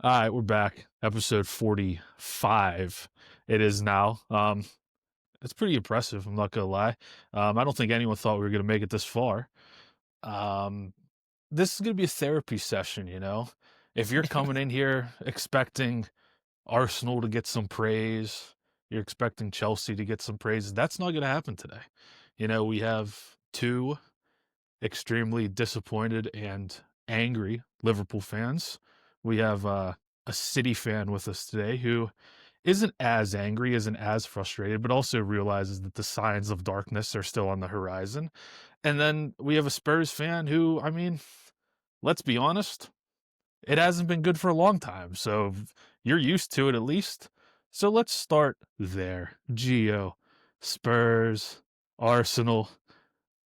All right, we're back. Episode 45. It is now. It's pretty impressive, I'm not gonna lie. I don't think anyone thought we were gonna make it this far. Um, this is gonna be a therapy session, you know. If you're coming in here expecting Arsenal to get some praise, you're expecting Chelsea to get some praise, that's not gonna happen today. You know, we have two extremely disappointed and angry Liverpool fans. We have a City fan with us today who isn't as angry, isn't as frustrated, but also realizes that the signs of darkness are still on the horizon. And then we have a Spurs fan who, I mean, let's be honest, it hasn't been good for a long time. So you're used to it at least. So let's start there. Geo, Spurs, Arsenal,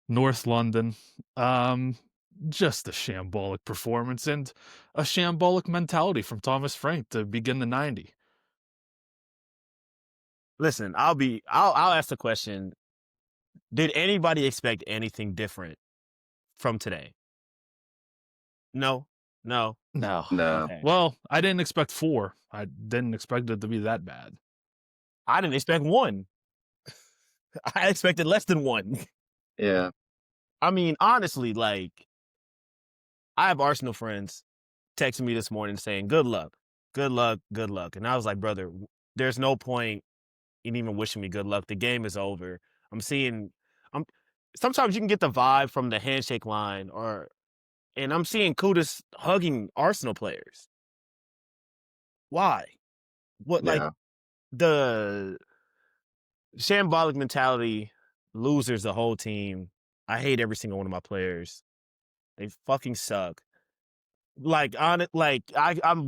North London. Just a shambolic performance and a shambolic mentality from Thomas Frank to begin the 90. Listen, I'll ask the question. Did anybody expect anything different from today? No. No. No. Okay. Well, I didn't expect 4. I didn't expect it to be that bad. I didn't expect 1. I expected less than 1. Yeah. I mean, honestly, like, I have Arsenal friends texting me this morning saying, good luck, good luck, good luck. And I was like, brother, there's no point in even wishing me good luck. The game is over. Sometimes you can get the vibe from the handshake line and I'm seeing Kudus hugging Arsenal players. Why? What, like, Yeah. the shambolic mentality losers the whole team. I hate every single one of my players. They fucking suck. Like, I'm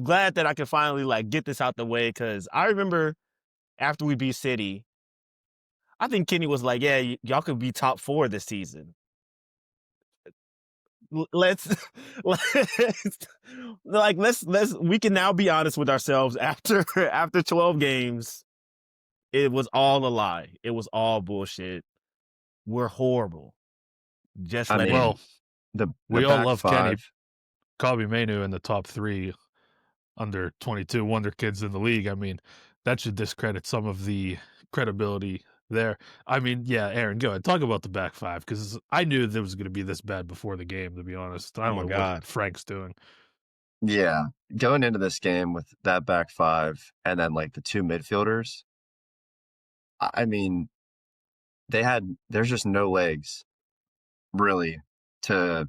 glad that I can finally, like, get this out the way, because I remember after we beat City, I think Kenny was like, yeah, y'all could be top 4 this season. Let's we can now be honest with ourselves after 12 games. It was all a lie. It was all bullshit. We're horrible. Just I let mean, it the We all back love five. Kenny. Kobe Mainu in the top 3 under 22 wonder kids in the league. I mean, that should discredit some of the credibility there. I mean, yeah, Aaron, go ahead. Talk about the back 5, because I knew that it was going to be this bad before the game, to be honest. I Oh don't my know God. what Frank's doing. Yeah. Going into this game with that back 5 and then like the 2 midfielders, I mean, there's just no legs really to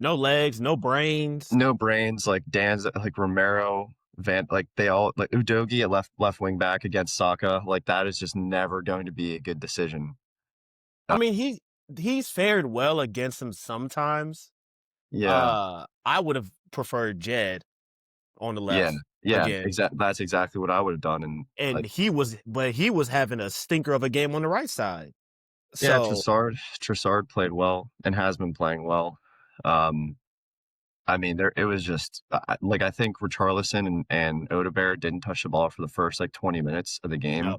No legs, no brains. no brains. Like Dan's, like Romero, like they all, like Udogie at left wing back against Saka. Like that is just never going to be a good decision. I mean, he's fared well against him sometimes. Yeah. I would have preferred Jed on the left. Yeah. Again. That's exactly what I would have done. And like, he was having a stinker of a game on the right side. yeah, So Trossard played well and has been playing well. I mean, it was just like, I think Richarlison and Odegaard didn't touch the ball for the first like 20 minutes of the game. no.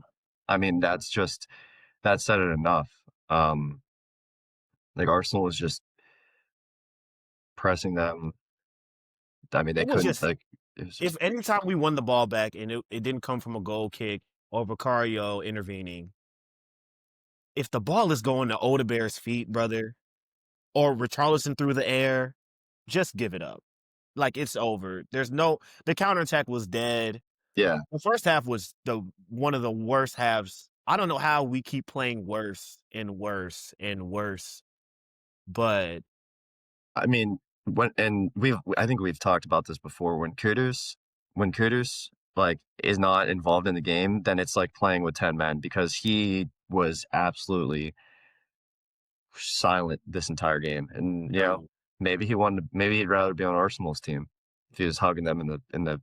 I mean, that said it enough. Like Arsenal was just pressing them. I mean, they It was couldn't just, like. It was just, if anytime we won the ball back and it didn't come from a goal kick or Vicario intervening, if the ball is going to Odegaard's feet, brother, or Richarlison through the air, just give it up. Like, it's over. The counterattack was dead. yeah. The first half was one of the worst halves. I don't know how we keep playing worse and worse and worse, but I mean, I think we've talked about this before. When Kudus like is not involved in the game, then it's like playing with 10 men, because he was absolutely silent this entire game. And maybe he'd rather be on Arsenal's team if he was hugging them in the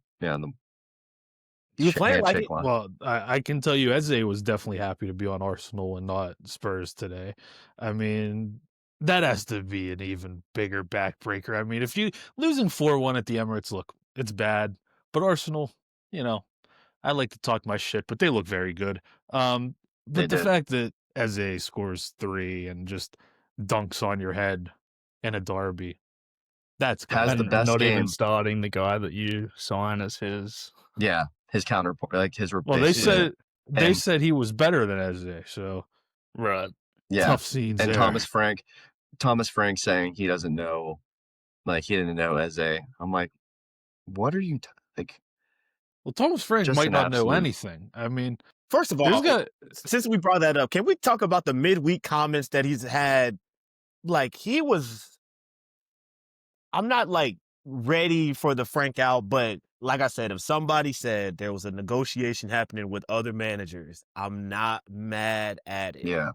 he was playing like handshake it. line. Well, I can tell you, Eze was definitely happy to be on Arsenal and not Spurs today. I mean, that has to be an even bigger backbreaker. I mean, if you losing 4-1 at the Emirates, look, it's bad. But Arsenal, I like to talk my shit, but they look very good. But They the did. fact that Eze scores 3 and just dunks on your head in a derby, That's has the and best not game. even starting the guy that you sign as his. Yeah, his counterpart, like his. Well, they basically- said he was better than Eze, so Right. yeah, tough scenes and there. Thomas Frank saying he doesn't know, like he didn't know Eze. I'm like, what are you like? Well, Thomas Frank Just might an not know absolute- anything. I mean, First of there's all, got since we brought that up, can we talk about the midweek comments that he's had? Like I'm not like ready for the Frank out, but like I said, if somebody said there was a negotiation happening with other managers, I'm not mad at it. Yeah,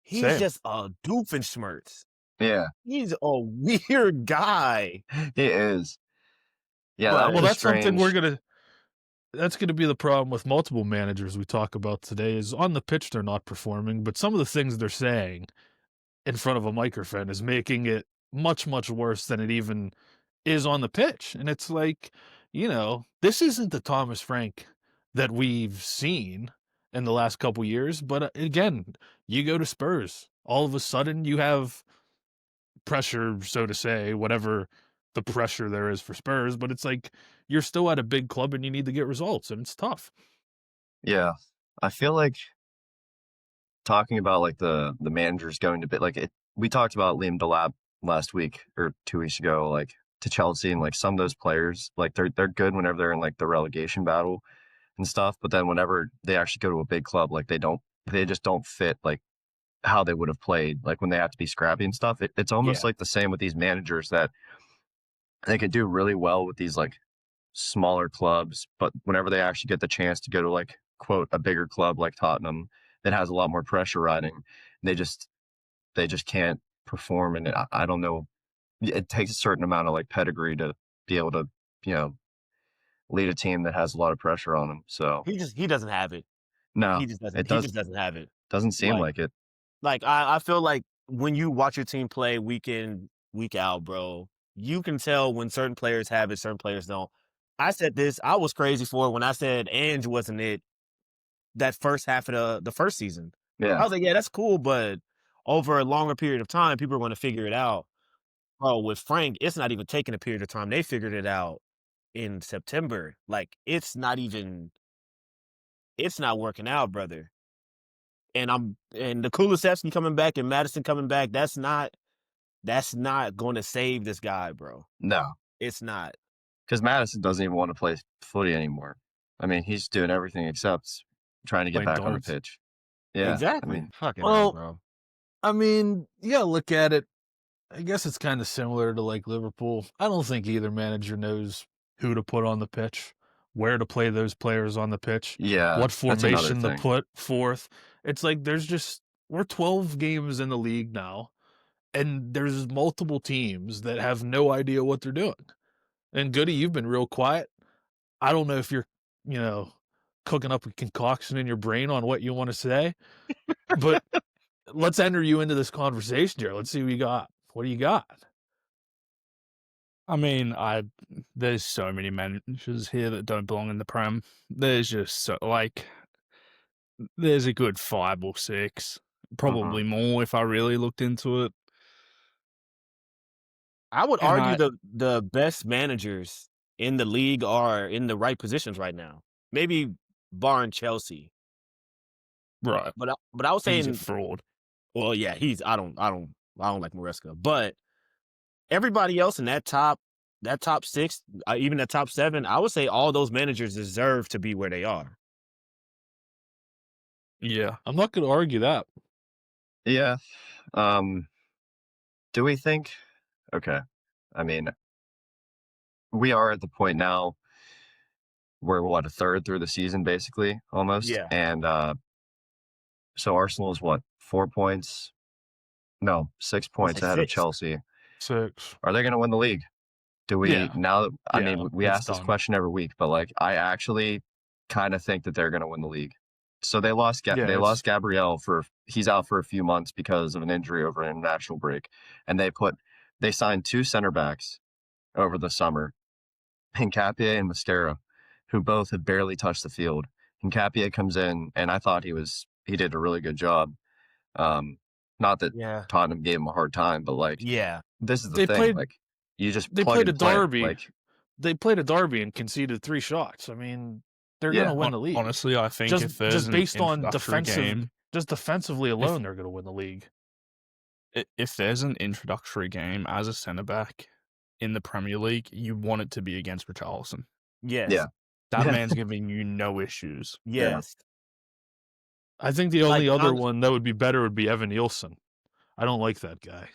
He's Same. just a doofenshmirtz. yeah, He's a weird guy. he is. Yeah, But- that well, was that's something strange. that's gonna be the problem with multiple managers we talk about today. Is on the pitch they're not performing, but some of the things they're saying in front of a microphone is making it much worse than it even is on the pitch. And it's like, this isn't the Thomas Frank that we've seen in the last couple years. But again, you go to Spurs, all of a sudden you have pressure, so to say, whatever the pressure there is for Spurs. But it's like you're still at a big club and you need to get results, and it's tough. Yeah, I feel like talking about like the managers going to bit like it. We talked about Liam Delap last week or 2 weeks ago, like to Chelsea, and like some of those players, like they're good whenever they're in like the relegation battle and stuff, but then whenever they actually go to a big club, like they just don't fit like how they would have played, like when they have to be scrappy and stuff. It's almost Yeah. like the same with these managers, that they can do really well with these like smaller clubs, but whenever they actually get the chance to go to like quote a bigger club like Tottenham that has a lot more pressure riding, they just can't perform. And I don't know, it takes a certain amount of like pedigree to be able to lead a team that has a lot of pressure on them. So he doesn't have it. no, He just doesn't. it He just doesn't have it. doesn't seem like- like it. Like I feel like when you watch your team play week in, week out, bro, you can tell when certain players have it, certain players don't. I said this, I was crazy for it when I said Ange wasn't it that first half of the first season. I Yeah, was like, yeah, that's cool, but over a longer period of time, people are going to figure it out. Bro, with Frank, it's not even taking a period of time. They figured it out in September. Like it's not working out, brother. And the Kulusevski coming back and Madison coming back, that's not going to save this guy, bro. no, It's not. because Madison doesn't even want to play footy anymore. I mean, he's doing everything except trying to get Playing back on the darts. pitch. Yeah, Exactly. I mean, Fucking Well, hell, bro. I mean, you gotta look at it. I guess it's kind of similar to like Liverpool. I don't think either manager knows who to put on the pitch, where to play those players on the pitch, yeah, what that's another formation to thing. put forth. It's like we're 12 games in the league now, and there's multiple teams that have no idea what they're doing. And Goody, you've been real quiet. I don't know if you're, cooking up a concoction in your brain on what you want to say, but let's enter you into this conversation here. Let's see what you got. What do you got? I mean, there's so many managers here that don't belong in the Prem. There's just there's a good 5 or 6, probably more if I really looked into it. I would And argue the best managers in the league are in the right positions right now. Maybe barring Chelsea. Right. But I was He's saying a fraud. well, yeah, I don't like Maresca, but everybody else in that top 6, even that top 7, I would say all those managers deserve to be where they are. Yeah. I'm not going to argue that. Yeah. Do we think? Okay. I mean, we are at the point now where we're a third through the season, basically, almost. Yeah. And so Arsenal is 4 points? No, 6 points say ahead of 6. Chelsea. 6. Are they going to win the league? Do we Yeah. now? I Yeah, mean, we it's ask this done. question every week, but like, I actually kind of think that they're going to win the league. So they lost. Yeah, They it's- lost Gabriel he's out for a few months because of an injury over an international break, and they signed 2 center backs over the summer, Hincapié and Mascara, who both have barely touched the field. Hincapié comes in, and I thought he did a really good job. Not that Yeah. Tottenham gave him a hard time, but like Yeah. this is the They thing. played- Like you just They plug played a and play. Derby. Like, They played a Derby and conceded 3 shots. I mean, they're Yeah. gonna win the league. Honestly, I think if there's Just an based on introductory game, just defensively alone, they're gonna win the league. if there's an introductory game as a centre back in the Premier League, you want it to be against Richarlison. Yes. Yeah. That Yeah. man's giving you no issues. Yes. I think the only other honest- one that would be better would be Evan Nielsen. I don't like that guy.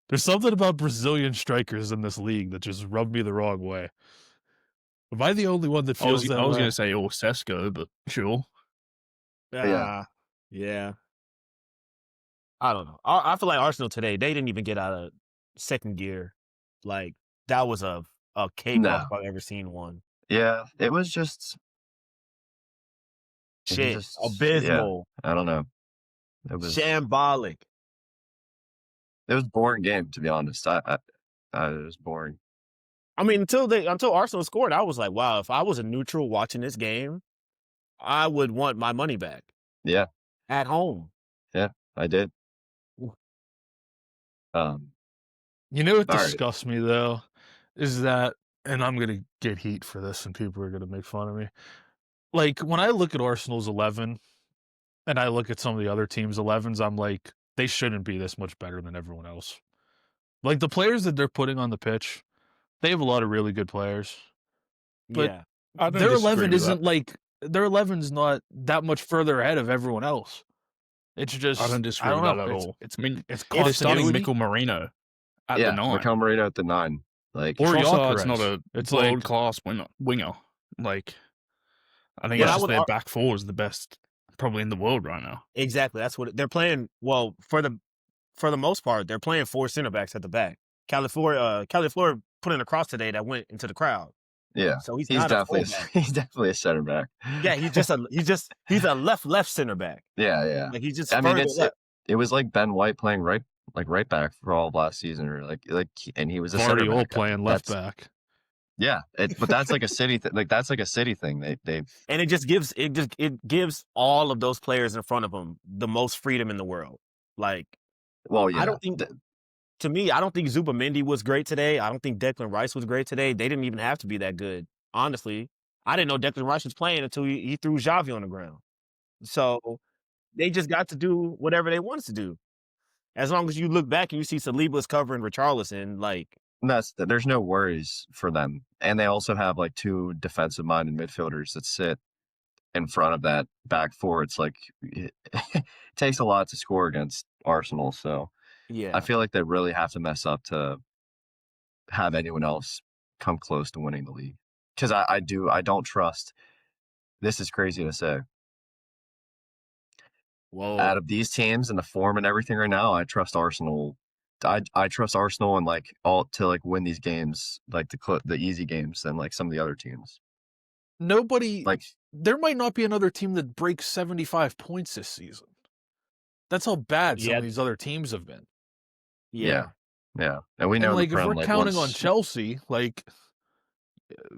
There's something about Brazilian strikers in this league that just rub me the wrong way. Am I the only one that I was feels that going way? to say Sesko, but sure. Yeah. Yeah. I don't know. I feel like Arsenal today, they didn't even get out of second gear. Like, that was a cakewalk if I've ever seen one. Yeah, it was just Shit. just- Abysmal. I don't know. It was Shambolic. it was a boring game, to be honest. It was boring. I mean, until Arsenal scored, I was like, wow, if I was a neutral watching this game, I would want my money back. Yeah. At home. I did. You know what All right. disgusts me though is that, and I'm gonna get heat for this, and people are gonna make fun of me. Like when I look at Arsenal's 11, and I look at some of the other teams' 11s, I'm like, they shouldn't be this much better than everyone else. Like the players that they're putting on the pitch, they have a lot of really good players. But yeah. I don't Their disagree 11 with isn't like their 11's not that much further ahead of everyone else. It's just I don't disagree with know, that at it's- all. It's I mean, it's they're starting continuity. Mikel Merino at Yeah, the 9. Mikel Merino at the 9. Like, Or Trossard's Gyökeres. not a It's like- world-class winger. Like, I think What it's I just would their ar- back four is the best probably in the world right now. Exactly. That's what they're playing. Well, for the most part, they're playing 4 center backs at the back. Califuori put in a cross today that went into the crowd. yeah, So he's he's not definitely a fullback. he's definitely a center back. Yeah, he's a left center back. Yeah. Like he's just I mean, further left. it was like Ben White playing right back for all of last season, or and he was a center Guardiola back. playing left That's- back. Yeah, but that's like a city thing. Like that's like a city thing. They And it gives all of those players in front of them the most freedom in the world. Like, well, yeah. I don't think to me, I don't think Zubimendi was great today. I don't think Declan Rice was great today. They didn't even have to be that good. Honestly, I didn't know Declan Rice was playing until he threw Xavi on the ground. So they just got to do whatever they wanted to do. As long as you look back and you see Saliba's covering Richarlison, like, there's no worries for them, and they also have like 2 defensive-minded midfielders that sit in front of that back four. It's like it takes a lot to score against Arsenal, so yeah. I feel like they really have to mess up to have anyone else come close to winning the league. Because I don't trust. This is crazy to say. Whoa. Out of these teams and the form and everything right now, I trust Arsenal. I trust Arsenal and like all to like win these games, like the easy games, than like some of the other teams. Nobody Like, there might not be another team that breaks 75 points this season. That's how bad some Yeah. of these other teams have been. yeah, and we know And like the if Prem, we're like, counting on once- Chelsea, like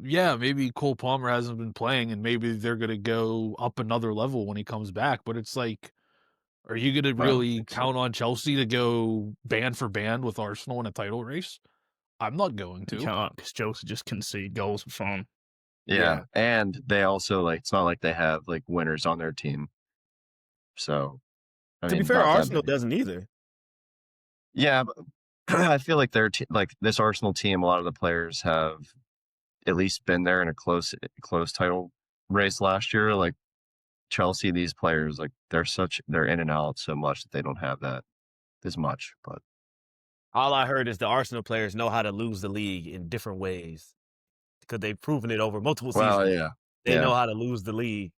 yeah, maybe Cole Palmer hasn't been playing and maybe they're going to go up another level when he comes back, but it's like, are you going to I don't really think so. count on Chelsea to go band for band with Arsenal in a title race? I'm not going You to. can't, because Chelsea just concede goals for fun. Yeah, and they also like it's not like they have like winners on their team. So, To be fair, not that Arsenal many. doesn't either. Yeah, but I feel like like this Arsenal team. A lot of the players have at least been there in a close title race last year. Like Chelsea, these players like they're in and out so much that they don't have that as much. But All I heard is the Arsenal players know how to lose the league in different ways because they've proven it over multiple seasons. well, yeah, They yeah. know how to lose the league.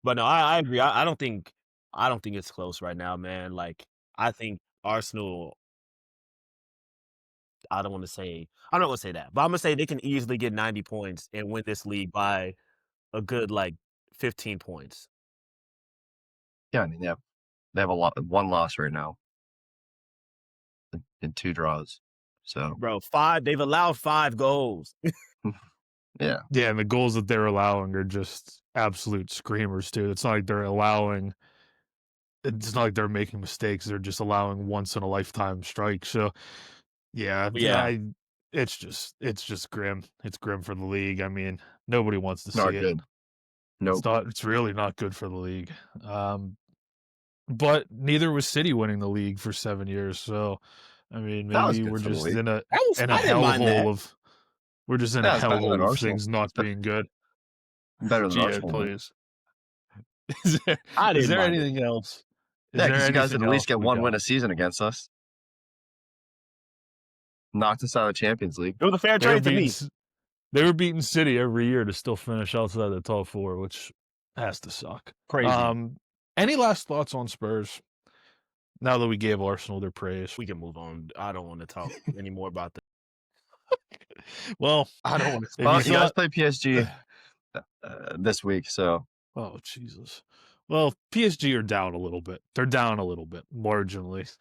But no, I agree. I don't think it's close right now, man. Like, I think Arsenal. I don't want to say that, but I'm gonna say they can easily get 90 points and win this league by a good like 15 points. Yeah, I mean, they have one loss right now and 2 draws. So Bro, they've allowed 5 goals. yeah, Yeah, and the goals that they're allowing are just absolute screamers too. It's not like they're allowing it's not like they're making mistakes. They're just allowing once in a lifetime strikes. So yeah, Yeah. it's just grim. It's grim for the league. I mean, nobody wants to Not see it. good. Nope. It's really not good for the league. But neither was City winning the league for 7 years. So, I mean, That was maybe good we're for the just league. in a I didn't mind that. hellhole of we're just in a Yeah, it's better than hellhole of Arsenal. things not being good. Better than Gio, Arsenal. please. Is there, I is didn't there mind it. anything else? Is Yeah, there because you guys anything at least else get we one win got? a season against us. Knocked us out of the Champions League. It was a fair They were trade to me. They were beating City every year to still finish outside the top 4, which has to suck. Crazy. Any last thoughts on Spurs? Now that we gave Arsenal their praise. We can move on. I don't want to talk anymore about that. Well, I don't want to. if Well, you you guys thought, play PSG this week, so oh Jesus. Well, PSG are down a little bit. They're down a little bit, marginally.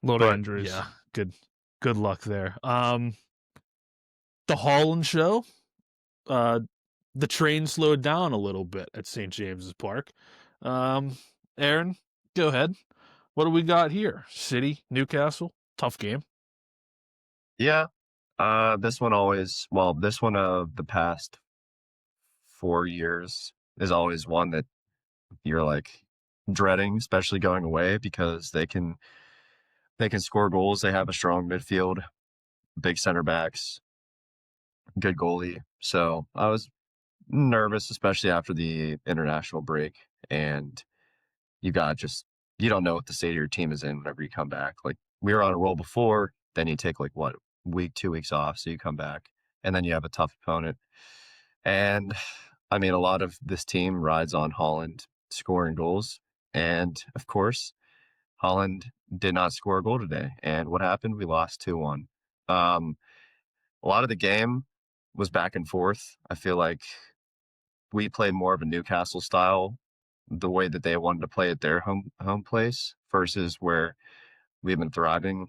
A lot of But injuries. yeah, good luck there. The Holland show, the train slowed down a little bit at St. James's Park. Aaron, go ahead. What do we got here? City, Newcastle, tough game. yeah. This one of the past 4 years is always one that you're like dreading, especially going away, because they can score goals. They have a strong midfield, big center backs, good goalie. So I was nervous, especially after the international break, and you don't know what the state of your team is in whenever you come back. Like, we were on a roll before, then you take like what, week, 2 weeks off, so you come back, and then you have a tough opponent. And I mean, a lot of this team rides on Holland scoring goals, and of course, Holland did not score a goal today. And what happened? We lost 2-1. A lot of the game was back and forth. I feel like we played more of a Newcastle style, the way that they wanted to play at their home place, versus where we've been thriving.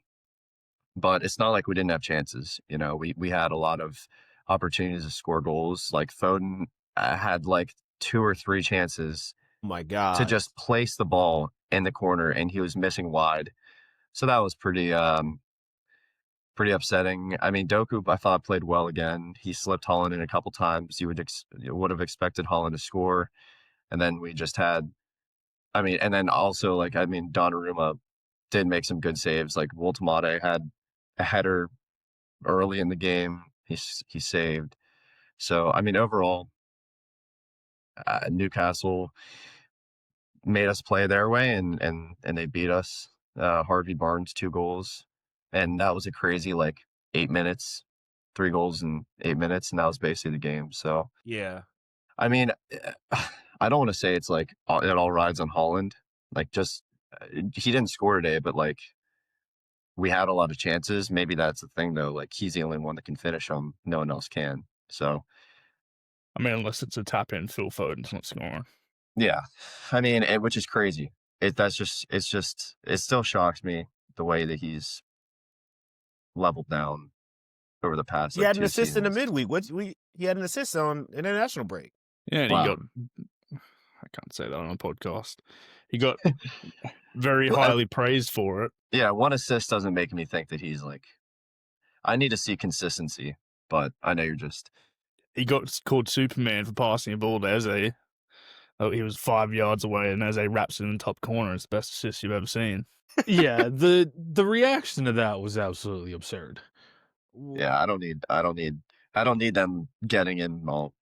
But it's not like we didn't have chances. You know, we had a lot of opportunities to score goals. Like, Foden had like 2 or 3 chances Oh my God. to just place the ball in the corner, and he was missing wide. So that was pretty upsetting. I mean, Doku, I thought, played well again. He slipped Holland in a couple times. You would have expected Holland to score, and then we just had. I mean, and then also, like, I mean, Donnarumma did make some good saves. Like, Woltemade had a header early in the game. He saved. So, I mean, overall, Newcastle made us play their way, and they beat us. Harvey Barnes, 2 goals, and that was a crazy, like, 8 minutes, 3 goals in 8 minutes, and that was basically the game. So, Yeah. I mean, I don't want to say it's like it all rides on Holland. Like, just he didn't score today, but like, we had a lot of chances. Maybe that's the thing, though. Like, he's the only one that can finish them. No one else can. So, I mean, unless it's a tap in, Phil Foden's not scoring. yeah, I mean, which is crazy. It still shocks me the way that he's leveled down over the past. He Like, had an 2 assist in the seasons. midweek. He had an assist on international break. Yeah, and Wow. he got. I can't say that on a podcast. He got very Well, highly praised for it. Yeah, 1 assist doesn't make me think that he's like. I need to see consistency, but I know you're just. He got called Superman for passing a ball to Eze. Oh, he was 5 yards away, and Eze wraps it in the top corner. It's the best assist you've ever seen. Yeah, the reaction to that was absolutely absurd. Yeah, I don't need them getting him all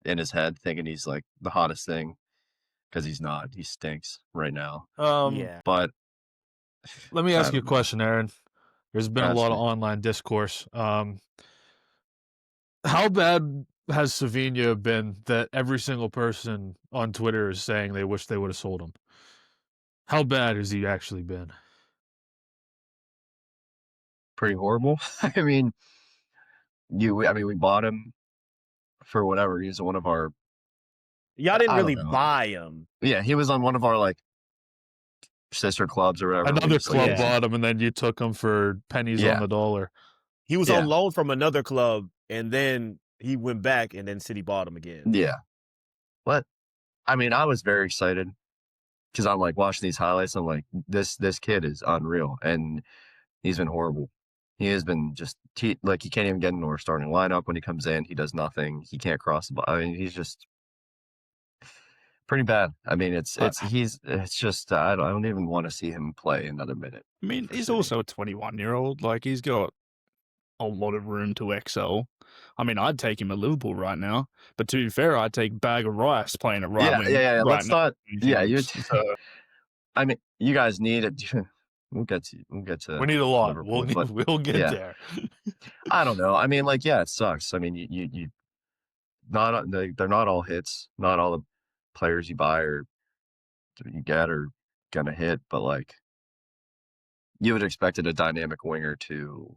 in his head, thinking he's like the hottest thing, because he's not. He stinks right now. Yeah. But Let me I ask you a don't know. question, Aaron. There's been a Ask lot of me. online discourse. How bad has Savinho been that every single person on Twitter is saying they wish they would have sold him? How bad has he actually been? Pretty horrible. I mean, we bought him for whatever. He's one of our. Y'all didn't I don't really know. buy him. Yeah, he was on one of our like sister clubs or whatever. We Another just, like, club bought him, and then you took him for pennies Yeah. on the dollar. He was Yeah. on loan from another club, and then he went back, and then City bought him again. Yeah. But I mean, I was very excited because I'm like watching these highlights. I'm like, this kid is unreal, and he's been horrible. He has been just like he can't even get into our starting lineup when he comes in. He does nothing. He can't cross the ball. I mean, he's just pretty bad. I mean, it's just I don't even want to see him play another minute. I mean, for he's City. also a 21-year-old. Like, he's got a lot of room to excel. I mean, I'd take him at Liverpool right now, but to be fair, I'd take Bag of Rice playing at right wing. Yeah. Right Let's now. not. Yeah, you're. So, I mean, you guys need it. We'll get to. We need a lot. Liverpool, but We'll get yeah. there. I don't know. I mean, like, yeah, it sucks. I mean, you not they're not all hits. Not all the players you buy or you get are gonna hit, but like you would expected a dynamic winger to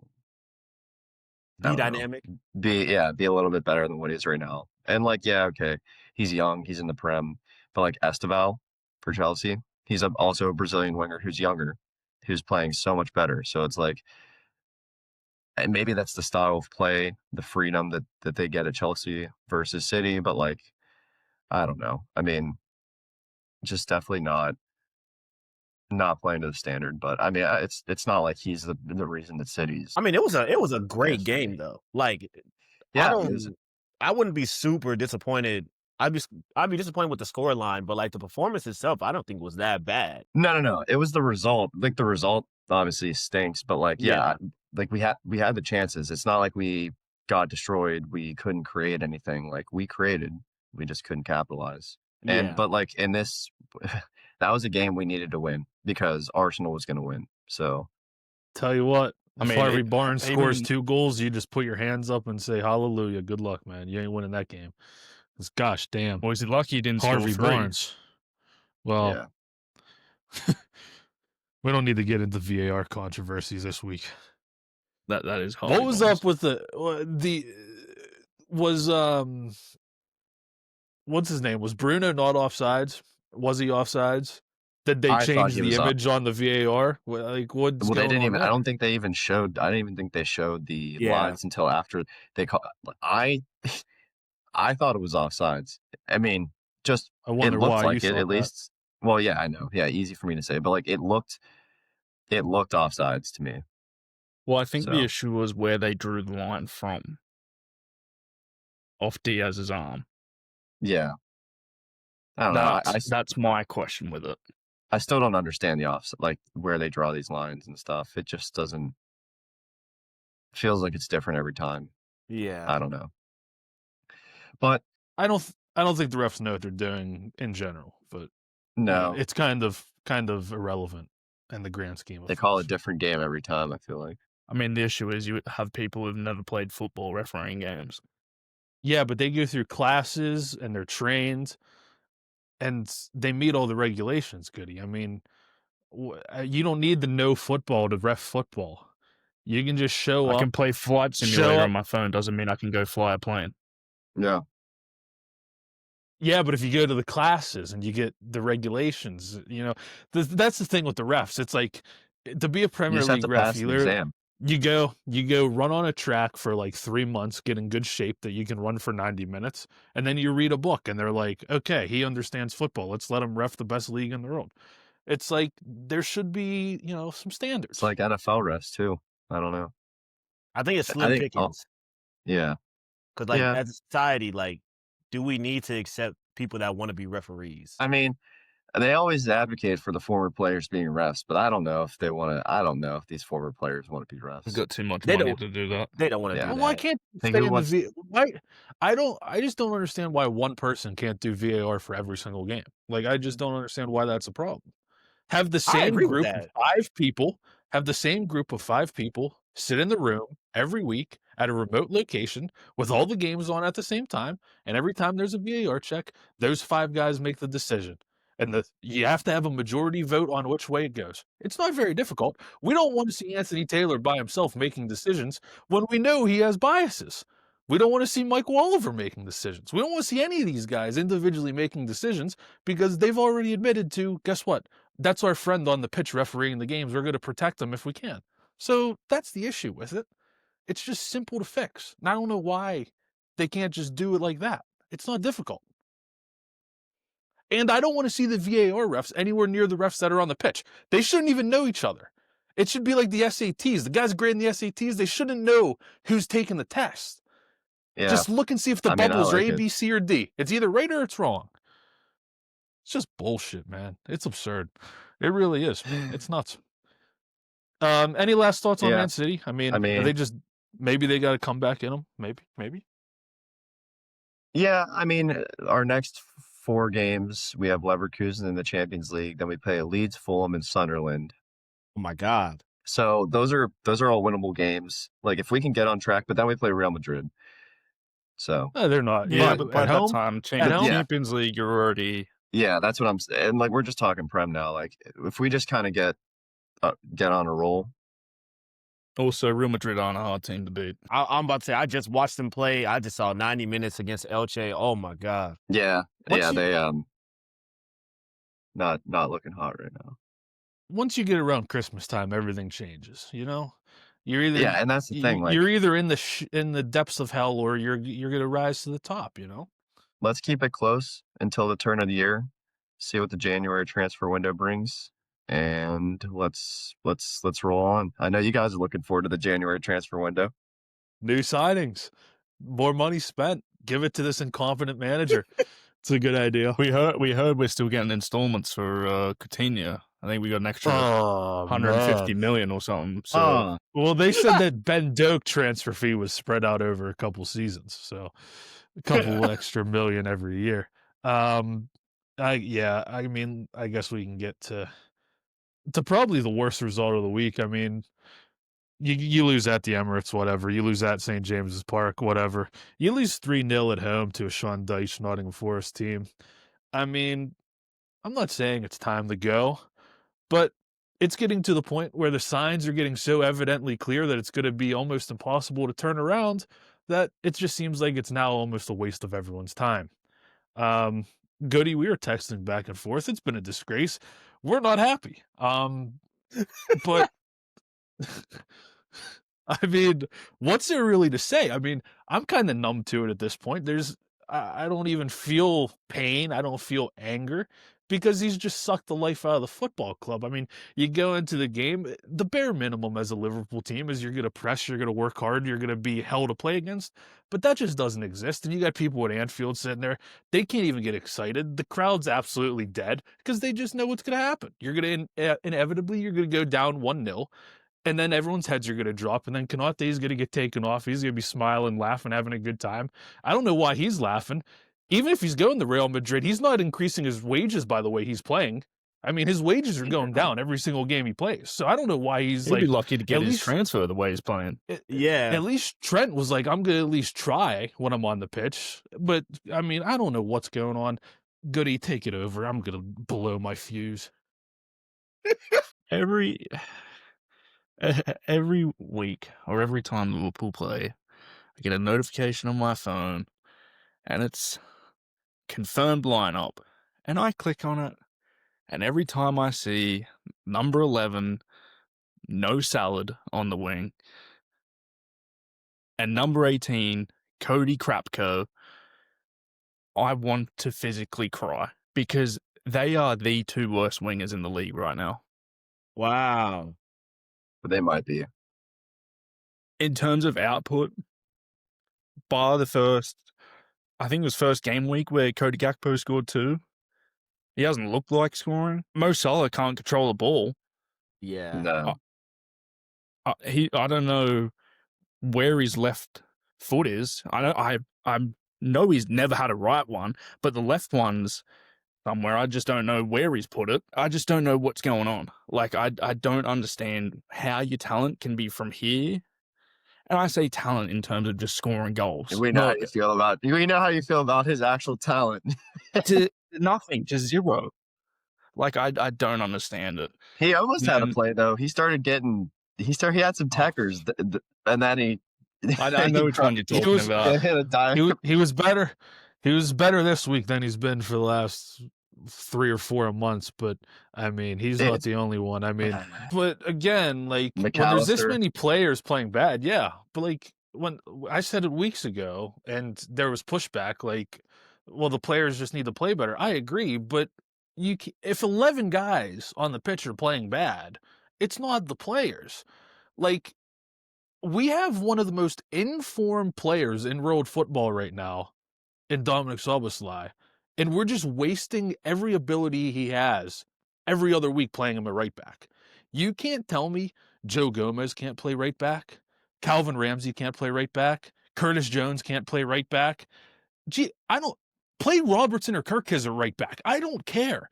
I Be don't know, dynamic. be a little bit better than what he is right now. And like, yeah, okay, he's young, he's in the Prem, but like Esteval for Chelsea, he's also a Brazilian winger who's younger, who's playing so much better. So it's like, and maybe that's the style of play, the freedom that they get at Chelsea versus City, but like, I don't know. I mean, just definitely not playing to the standard. But I mean, it's not like he's the reason that City's. I mean, it was a great Yes. game though. Like, Yeah, I wouldn't be super disappointed. I'd be disappointed with the scoreline, but like the performance itself, I don't think was that bad. No. It was the result. Like the result obviously stinks, but like like we had the chances. It's not like we got destroyed. We couldn't create anything. Like we created, we just couldn't capitalize. And but like in this, that was a game we needed to win because Arsenal was going to win. So Tell you what, I if mean, Harvey Barnes scores even- 2 goals, you just put your hands up and say hallelujah. Good luck, man. You ain't winning that game. 'Cause gosh damn, well, is it lucky he didn't Harvey score 3? Barnes. Well, we don't need to get into VAR controversies this week. That is hard. What was up with what's his name? Was Bruno not offsides? Was he offsides? Did they I thought change he the was image on the VAR? Like what's Well, they going didn't on even. there? I don't think they even showed. I didn't even think they showed the Yeah. lines until after they called. I thought it was offsides. I mean, just I it wonder looked why you like it thought at that. least. Well, yeah, I know. Yeah, easy for me to say, but like it looked offsides to me. Well, I think the So. issue was where they drew the line from. Off Diaz's arm. Yeah, I don't know. That's my question with it. I still don't understand the offset, like where they draw these lines and stuff. It just doesn't. Feels like it's different every time. Yeah. I don't know. But I don't think the refs know what they're doing in general, but no, it's kind of irrelevant in the grand scheme of they call it a things. different game every time. I feel like. I mean, the issue is you have people who've never played football refereeing games. Yeah, but they go through classes and they're trained, and they meet all the regulations. Goody. I mean, you don't need to know football to ref football. You can just show I up. can play Flight show Simulator up- on my phone. Doesn't mean I can go fly a plane. Yeah. Yeah, but if you go to the classes and you get the regulations, that's the thing with the refs. It's like to be a You Premier just have League to ref, pass you the exam. go run on a track for like 3 months, get in good shape that you can run for 90 minutes, and then you read a book and they're like, okay, he understands football. Let's let him ref the best league in the world. It's like there should be, some standards. It's like NFL refs too. I don't know. I think it's slim pickings. Yeah. Because like Yeah. as a society, like, do we need to accept people that want to be referees? I mean, they always advocate for the former players being refs, but I don't know if they want to. I don't know if these former players want to be refs. We've got too much They money don't- to do that. They don't want to Yeah. do Well, that. why can't you Hey, stay who in wants- the I just don't understand why one person can't do VAR for every single game. Like I just don't understand why that's a problem. Have the same agree with group of that. 5 people, sit in the room every week at a remote location with all the games on at the same time, and every time there's a VAR check, those 5 guys make the decision. And you have to have a majority vote on which way it goes. It's not very difficult. We don't want to see Anthony Taylor by himself making decisions when we know he has biases. We don't want to see Michael Oliver making decisions. We don't want to see any of these guys individually making decisions because they've already admitted to, guess what? That's our friend on the pitch refereeing the games. We're going to protect them if we can. So that's the issue with it. It's just simple to fix. And I don't know why they can't just do it like that. It's not difficult. And I don't want to see the VAR refs anywhere near the refs that are on the pitch. They shouldn't even know each other. It should be like the SATs. The guys grading the SATs, they shouldn't know who's taking the test. Yeah. Just look and see if the I mean, I bubbles are like A, it. B, C, or D. It's either right or it's wrong. It's just bullshit, man. It's absurd. It really is. It's nuts. Any last thoughts on Yeah. Man City? I mean, are they just maybe they got to come back in them? Maybe. Yeah, I mean, our next 4 games, we have Leverkusen in the Champions League, then we play Leeds, Fulham, and Sunderland. Oh my God. So those are all winnable games. Like if we can get on track, but then we play Real Madrid. So No, they're not. Yeah, but by at that home, time, At home? Champions League, you're already. yeah, that's what I'm saying. And like we're just talking Prem now. Like if we just kind of get on a roll. Also, Real Madrid aren't a hard team to beat. I'm about to say, I just watched them play. I just saw 90 minutes against Elche. Oh my God. Yeah, Once yeah, you- they not looking hot right now. once you get around Christmas time, everything changes. You know, you're either Yeah, and that's the thing. Like, you're either in the depths of hell or you're gonna rise to the top. You know. let's keep it close until the turn of the year. See what the January transfer window brings, and let's roll on. I know you guys are looking forward to the January transfer window. New signings, more money spent. Give it to this incompetent manager. It's a good idea. We heard we're still getting installments for Coutinho. I think we got an extra Oh, 150 man. million or something. So Well, they said that Ben Doak transfer fee was spread out over a couple seasons, so a couple extra million every year. I mean, I guess we can get to probably the worst result of the week. I mean, you lose at the Emirates, whatever. You lose at St. James's Park, whatever. You lose 3-0 at home to a Sean Dyche Nottingham Forest team. I mean, I'm not saying it's time to go, but it's getting to the point where the signs are getting so evidently clear that it's going to be almost impossible to turn around that it just seems like it's now almost a waste of everyone's time. Goody, we were texting back and forth. It's been a disgrace. We're not happy. But I mean, what's there really to say? I mean, I'm kind of numb to it at this point. I don't even feel pain. I don't feel anger because he's just sucked the life out of the football club. I mean, you go into the game, the bare minimum as a Liverpool team is you're going to press, you're going to work hard, you're going to be hell to play against, but that just doesn't exist. And you got people at Anfield sitting there, they can't even get excited. The crowd's absolutely dead because they just know what's going to happen. You're going to, inevitably, you're going to go down 1-0. And then everyone's heads are going to drop, and then Konate is going to get taken off. He's going to be smiling, laughing, having a good time. I don't know why he's laughing. Even if he's going to Real Madrid, he's not increasing his wages by the way he's playing. I mean, his wages are going down every single game he plays. So I don't know why he's he'd be lucky to get his least- transfer the way he's playing. Yeah. At least Trent was like, I'm going to at least try when I'm on the pitch. But, I mean, I don't know what's going on. Goody, take it over. I'm going to blow my fuse. Every week or every time Liverpool play, I get a notification on my phone and it's confirmed lineup. And I click on it, and every time I see number 11, no salad on the wing, and number 18, Cody Krapko, I want to physically cry because they are the 2 worst wingers in the league right now. Wow. But they might be. In terms of output, bar the first, I think it was first game week where Cody Gakpo scored 2. He hasn't looked like scoring. Mo Salah can't control the ball. Yeah. No. I don't know where his left foot is. I know he's never had a right one, but the left one's somewhere. I just don't know where he's put it. I just don't know what's going on. Like, I don't understand how your talent can be from here. And I say talent in terms of just scoring goals. We know how you feel about his actual talent. To nothing, just zero. Like, I don't understand it. He almost had a play though. He had some techers, and then he. I know which one you're talking about. He was better. He was better this week than he's been for the last 3 or 4 months. But I mean, he's not the only one. I mean, but again, like when there's this many players playing bad, yeah. But like when I said it weeks ago, and there was pushback, like well, the players just need to play better. I agree, but if 11 guys on the pitch are playing bad, it's not the players. Like, we have one of the most informed players in world football right now in Dominic Szoboszlai, and we're just wasting every ability he has every other week playing him at right back. You can't tell me Joe Gomez can't play right back, Calvin Ramsey can't play right back, Curtis Jones can't play right back. Gee, I don't play Robertson or Kirk as a right back. I don't care.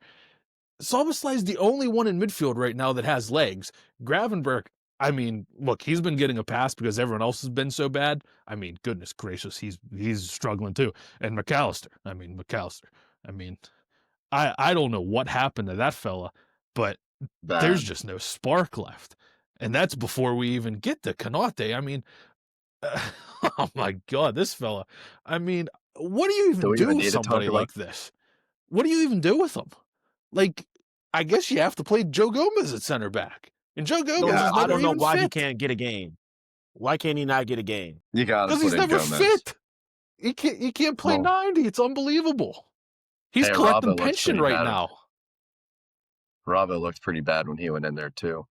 Szoboszlai is the only one in midfield right now that has legs. Gravenberch, I mean, look, he's been getting a pass because everyone else has been so bad. I mean, goodness gracious, he's struggling too. And McAllister, I mean, I don't know what happened to that fella, but there's Bad. just no spark left. And that's before we even get to Konate. I mean, oh my God, this fella. I mean, what do you Do even we do even with need to talk somebody about? like this? What do you even do with him? Like, I guess you have to play Joe Gomez at center back. And Joe Gomez Yeah, is I never don't know even why he fit. can't get a game. Why can't he not get a game? You gotta Because put he's in never Gomez. fit. He can't play Well, 90. It's unbelievable. He's hey, collecting Robbo looks pension pretty right bad. now. Robbo looked pretty bad when he went in there too.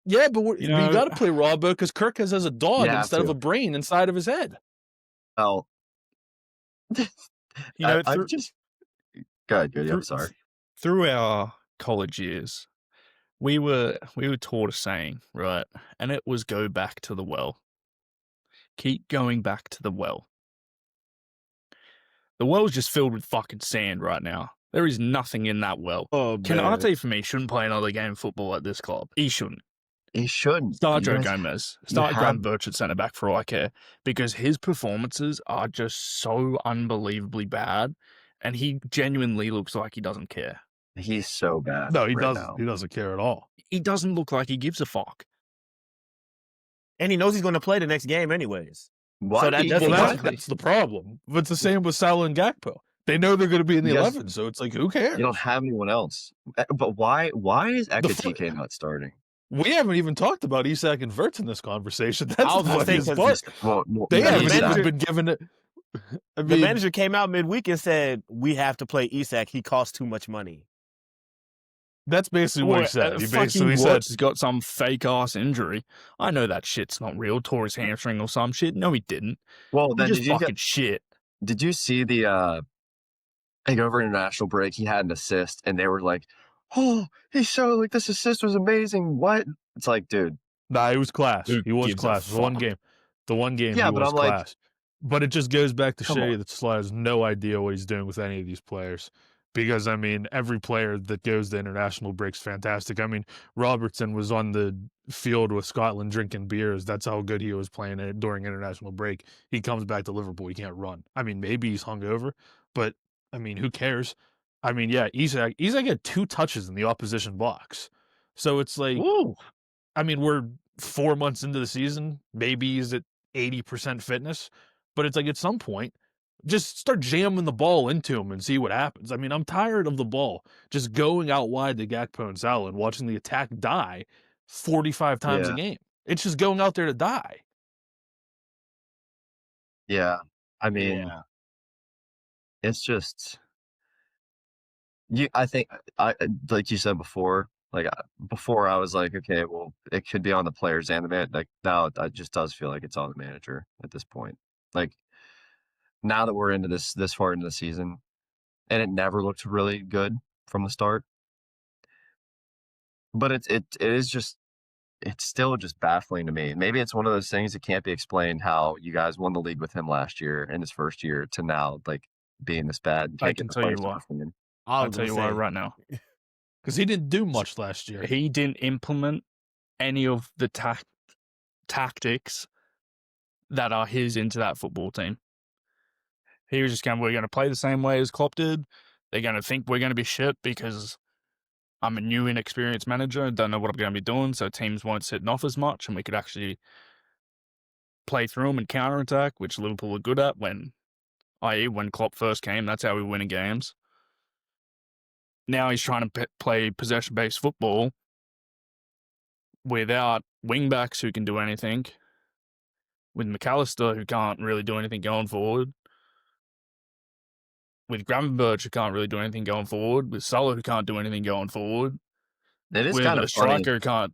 Yeah, but You you know, got to play Robbo because Kirk has a dog You have instead of to. a brain inside of his head. Well, you know, I'm just go ahead, Goody. I'm through, sorry. through our college years, we were taught a saying, right? And it was go back to the well. Keep going back to the well. The well's just filled with fucking sand right now. There is nothing in that well. Oh, Konate, for me, shouldn't play another game of football at this club. He shouldn't. He shouldn't. Start You Joe guys- Gomez. you Start have- Graham Birch at centre back for all I care. Because his performances are just so unbelievably bad. And he genuinely looks like he doesn't care. He's so bad. No, he right doesn't. now. He doesn't care at all. He doesn't look like he gives a fuck. And he knows he's going to play the next game anyways. Why? So that He- doesn't Well, Well, exactly. that's the problem. But it's the same with Salah and Gakpo. They know they're going to be in the You guys- 11, so it's like, who cares? You don't have anyone else. But why? Why is fu- Ekatike not starting? We haven't even talked about Isak and Wirtz in this conversation. That's I was the gonna say, funniest part. Well, They Yeah, haven't the even manager- been given it. I The mean, manager came out midweek and said, we have to play Isak. He costs too much money. that's basically what he said. He basically said, Watts has got some fake ass injury. I know that shit's not real. Tore his hamstring or some shit. No, he didn't. Well, He then just fucking shit. did you see the like over international break? He had an assist, and they were like, "Oh, he's so like this assist was amazing." What? It's like, dude. nah, he was class. Who He was gives a class. The one fuck? game. The one game Yeah, he but was I'm like- class. But it just goes back to Come show on. you that Sly has no idea what he's doing with any of these players. Because, I mean, every player that goes to international breaks fantastic. I mean, Robertson was on the field with Scotland drinking beers. That's how good he was playing it during international break. He comes back to Liverpool. He can't run. I mean, maybe he's hungover, but, I mean, who cares? I mean, yeah, Isak had 2 touches in the opposition box. So it's like, Woo. I mean, we're 4 months into the season. Maybe he's at 80% fitness, but it's like at some point, just start jamming the ball into him and see what happens. I mean, I'm tired of the ball just going out wide to Gakpo and Salah and watching the attack die 45 times a Yeah. game. It's just going out there to die. Yeah, I mean, Yeah. it's just you. I think like you said before. Before I was like, okay, well, it could be on the players and the man. Like now, it just does feel like it's on the manager at this point. Like now that we're into this far into the season, and it never looked really good from the start. But it is just it's still just baffling to me. Maybe it's one of those things that can't be explained. How you guys won the league with him last year in his first year to now like being this bad. and I can't can get the tell you players to why. perform. I'll tell you why right now. Because he didn't do much last year. He didn't implement any of the tactics that are his into that football team. He was just going, we're going to play the same way as Klopp did. They're going to think we're going to be shit because I'm a new, inexperienced manager and don't know what I'm going to be doing, so teams won't sit off as much, and we could actually play through them and counterattack, which Liverpool were good at i.e. when Klopp first came. That's how we win in games. Now he's trying to play possession-based football without wing-backs who can do anything, with McAllister who can't really do anything going forward. with Gravenberch, who can't really do anything going forward, with Solo, who can't do anything going forward, It is with kind a of funny. striker who can't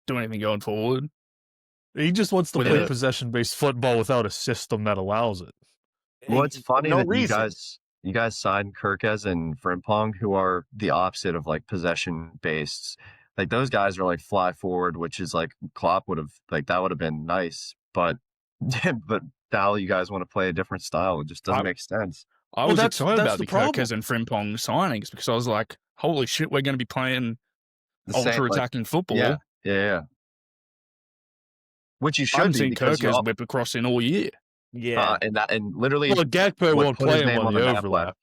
do anything going forward. He just wants to With play a- possession-based football without a system that allows it. Well, it's For funny no that reason. you guys signed Kirkes and Frimpong, who are the opposite of like possession based. Like those guys are like fly forward, which is like Klopp would have like that would have been nice, but but now you guys want to play a different style. It just doesn't make sense. I Well, was that's excited about the the problem. Kirkes and Frimpong signings because I was like, holy shit, we're going to be playing The same, ultra like, attacking football. yeah. Which you I should haven't be seen because you Kirkes whip across in all year. Yeah. and literally Well, Gakpo what won't put his play him name on on the the map overlap.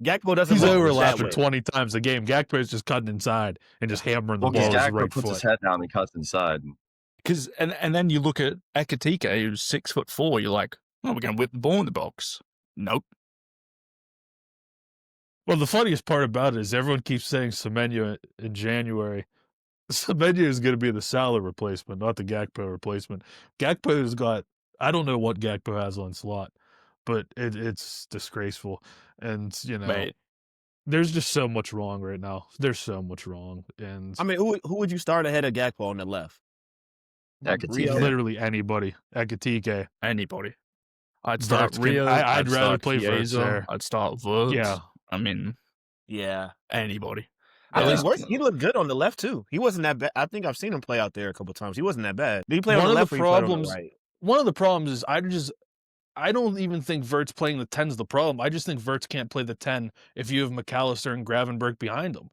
Gakpo doesn't He's look that overlapping way. 20 times a game. Gakpo's just cutting inside and just hammering the well, ball because with his Gakpo right puts his foot. head down and cuts inside. Because and then you look at Ekatike, who's 6'4", you're like, oh, we're going to whip the ball in the box. Nope. Well, the funniest part about it is everyone keeps saying Semenyo in January. Semenyo is going to be the Salah replacement, not the Gakpo replacement. Gakpo's got, I don't know what Gakpo has on slot, but it's disgraceful. And, you know, Mate, there's just so much wrong right now. There's so much wrong. And I mean, who would you start ahead of Gakpo on the left? Ekatike. Rio? literally anybody. Ekatike. anybody. I'd start Verts can- Rio. I'd rather start play Verts Chiesa, there. I'd start Verts. Yeah. I mean, Yeah. anybody. I At think least- worse, he looked good on the left too. He wasn't that bad. I think I've seen him play out there a couple times. He wasn't that bad. Did he play on One the of the left or he played on the problems- right? One of the problems is I don't even think Verts playing the 10's the problem. I just think Verts can't play the 10 if you have McAllister and Gravenberch behind him.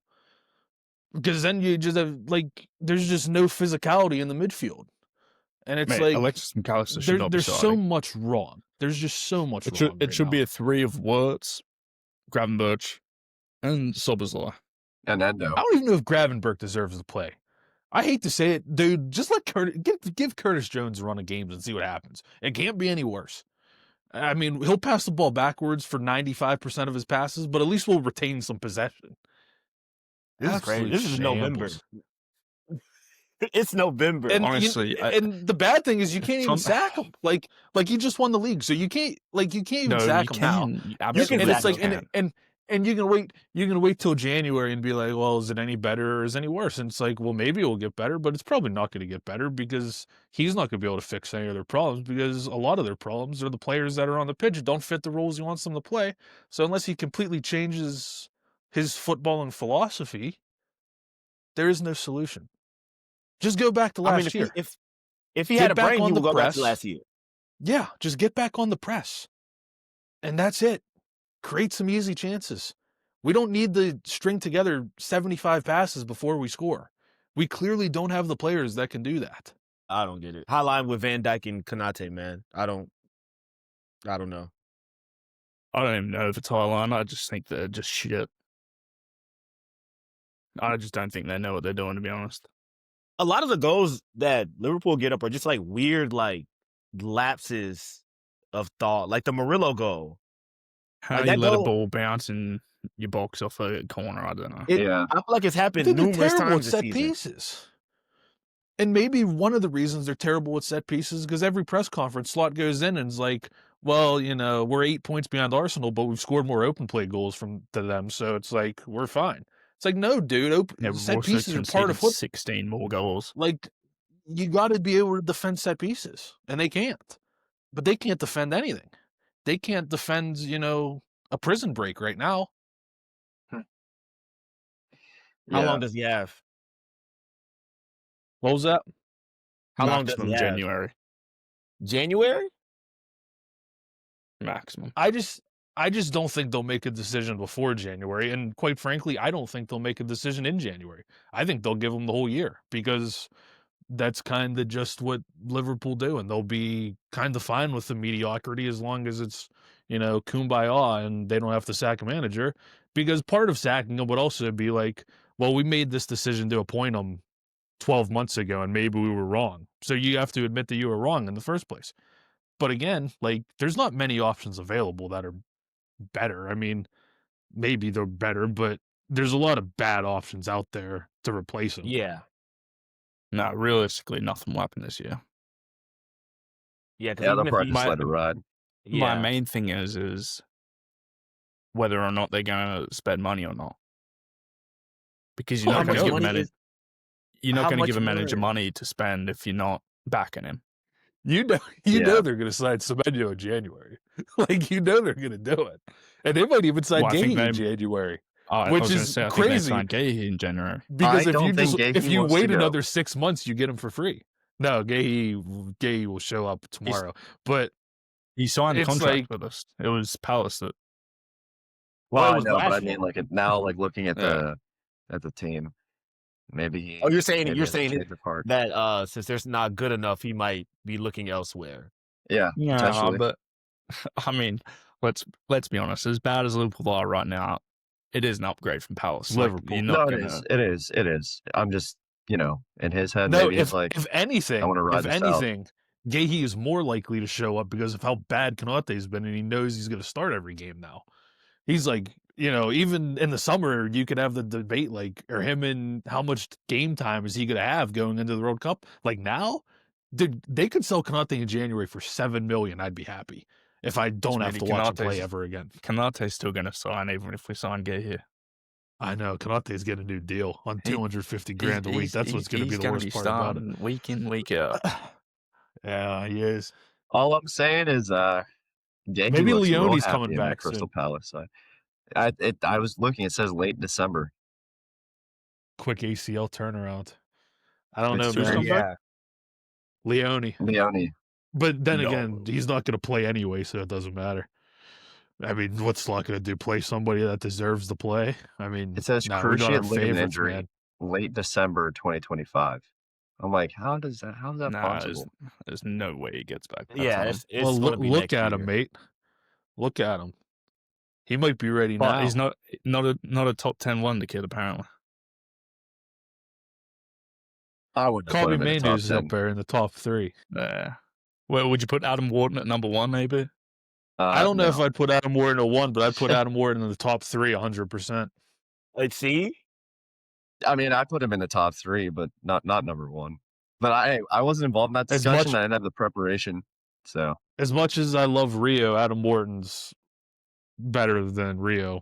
Because then you just have, like, there's just no physicality in the midfield. And it's Mate, like, Alexis McAllister should not be there's so starting. much wrong. There's just so much It wrong. should, it right should now. be a 3 of Wirtz, Gravenberch, and Szoboszlai. And Endo. I don't even know if Gravenberch deserves to play. I hate to say it, dude. Just let give Curtis Jones a run of games and see what happens. It can't be any worse. I mean, he'll pass the ball backwards for 95% of his passes, but at least we'll retain some possession. This is crazy. Absolute This is November. shambles. It's November. And Honestly, and the bad thing is you can't even Some- sack him. Like he just won the league, so you can't even No, sack you him now. can. You You absolutely And it's like can. and you can wait till January and be like, well, is it any better or is it any worse? And it's like, well, maybe it will get better, but it's probably not going to get better because he's not going to be able to fix any of their problems because a lot of their problems are the players that are on the pitch don't fit the roles he wants them to play. So unless he completely changes his footballing philosophy, there is no solution. Just go back to I last mean, year. if he Get had a back brain, on he the would go back press. to last year. Yeah, just get back on the press. And that's it. Create some easy chances. We don't need to string together 75 passes before we score. We clearly don't have the players that can do that. I don't get it. High line with Van Dijk and Konate, man. I don't know. I don't even know if it's high line. I just think they're just shit. I just don't think they know what they're doing, to be honest. A lot of the goals that Liverpool get up are just like weird, like lapses of thought, like the Murillo goal. How Like do you that let a goal- ball bounce in your box off a corner? I don't know. Yeah. I feel like it's happened Dude, they're numerous terrible times at this set season. pieces. And maybe one of the reasons they're terrible with set pieces is because every press conference slot goes in and is like, well, you know, we're 8 points behind Arsenal, but we've scored more open play goals to them, so it's like we're fine. It's like, no, dude, Yeah, we've set also pieces are part conceded of football. 16 more goals. Like, you got to be able to defend set pieces, and they can't. But they can't defend anything. They can't defend, you know, a prison break right now. How Yeah. long does he have? What was that? How long does Maximum he have? January. January? Maximum. I just don't think they'll make a decision before January, and quite frankly, I don't think they'll make a decision in January. I think they'll give them the whole year because that's kind of just what Liverpool do, and they'll be kind of fine with the mediocrity as long as it's, you know, kumbaya and they don't have to sack a manager. Because part of sacking him would also be like, well, we made this decision to appoint him 12 months ago, and maybe we were wrong. So you have to admit that you were wrong in the first place. But again, like, there's not many options available that are better. I mean, maybe they're better, but there's a lot of bad options out there to replace him. Yeah. No, realistically, nothing will happen this year. Yeah, Yeah, they'll probably just My- let it ride. My main thing is whether or not they're going to spend money or not. Because you're How not going much to give money is? you're not how going to much give a manager more? money to spend if you're not backing him. You know Yeah. they're going to sign Semenyo in January. Like, you know they're going to do it. And they might even sign Well, I think Gahey in they- January, I which was going to is say, I think they crazy. signed Gahey in January. Because I if don't you think if Gahey you wants to wait go. another 6 months, you get him for free. No, Gahey will show up tomorrow. But He signed a it's contract like, with us. It was Palace that. Well, it I was know, but I last mean, year. like now, like looking at Yeah. the team, maybe he. Oh, you're saying maybe you're has a saying change of heart. that since there's not good enough, he might be looking elsewhere. Yeah, Yeah, potentially. but I mean, let's be honest. As bad as Liverpool are right now, it is an upgrade from Palace. Like, Liverpool. you're No, not it gonna. is. It is. It is. I'm just, in his head, no, maybe he's like, if anything, I wanna ride this out. Gahey is more likely to show up because of how bad Konate's been, and he knows he's going to start every game now. He's like, even in the summer, you could have the debate, like, or him and how much game time is he going to have going into the World Cup? Like, now, they could sell Konate in January for $7 million. I'd be happy if I don't have to watch him play ever again. Konate's still gonna sign even if we sign Gahey. I know Konate's getting a new deal on $250,000 a week. That's what's going to be the gonna worst part about it. Week in, week out. Yeah, he is. all I'm saying is, Gahey Maybe looks real Leone's happy coming in that back Crystal soon. Palace. I was looking. It says late December. Quick ACL turnaround. I don't know, Who's man. coming Yeah, Leone. But then again, he's not going to play anyway, so it doesn't matter. I mean, what's Slot going to do? Play somebody that deserves to play? I mean, It says we got our cruciate ligament favorites, injury, man. late December 2025. I'm like, how's that possible? There's no way he gets back. That yeah. time. It's Well, going to be look next at year. him, mate. Look at him. He might be ready But now. he's not a top 10 wonder kid apparently. I wouldn't put Kobe him in the Mainoo top is up 10. there in the top 3. Yeah. Well, would you put Adam Wharton at number 1 maybe? I don't know no. if I'd put Adam Ward in a 1, but I'd put Adam Ward in the top 3 100%. Let's see. I mean, I put him in the top 3, but not number 1. But I wasn't involved in that As discussion. much- I didn't have the preparation, so As much as I love Rio, Adam Wharton's better than Rio